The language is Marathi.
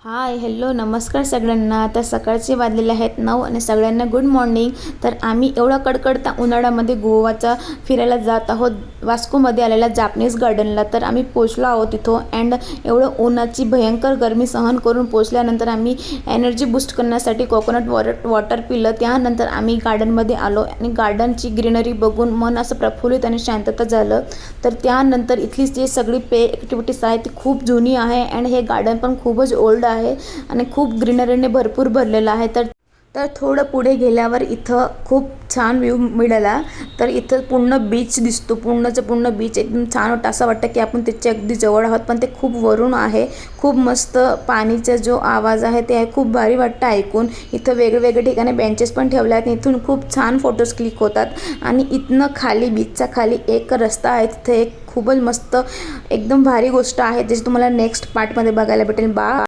हाय हॅलो नमस्कार सगळ्यांना। आता सकाळचे वाजलेले आहेत 9 आणि सगळ्यांना गुड मॉर्निंग। तर आम्ही एवढा कडकडता उन्हाळ्यामध्ये गोवाचा फिरायला जात आहोत, वास्कोमध्ये आलेला जापनीज गार्डनला। तर आम्ही पोचलो आहोत तिथं अँड एवढं उन्हाची भयंकर गरमी सहन करून पोचल्यानंतर आम्ही एनर्जी बूस्ट करण्यासाठी कोकोनट वॉटर पिलं। त्यानंतर आम्ही गार्डनमध्ये आलो आणि गार्डनची ग्रीनरी बघून मन असं प्रफुल्लित आणि शांतता झालं। तर त्यानंतर इथली जी सगळी पे ॲक्टिव्हिटीज आहे ती खूप जुनी आहे अँड हे गार्डन पण खूपच ओल्ड आहे आणि खूप ग्रीनरीने भरपूर भरलेलं आहे। तर थोडं पुढे गेल्यावर इथं खूप छान व्ह्यू मिळाला। तर इथं पूर्ण बीच दिसतो, पूर्ण बीच एकदम छान वाटतं, असं वाटतं की आपण त्याच्या अगदी जवळ आहोत, पण ते खूप वरून आहे। खूप मस्त पाणीचा जो आवाज आहे ते खूप भारी वाटतं ऐकून। इथं वेगवेगळ्या ठिकाणी बेंचेस पण ठेवले आहेत, इथून खूप छान फोटोज क्लिक होतात। आणि इथनं खाली बीचच्या खाली एक रस्ता आहे, तिथे एक खूपच मस्त एकदम भारी गोष्ट आहे, जशी तुम्हाला नेक्स्ट पार्टमध्ये बघायला भेटेल।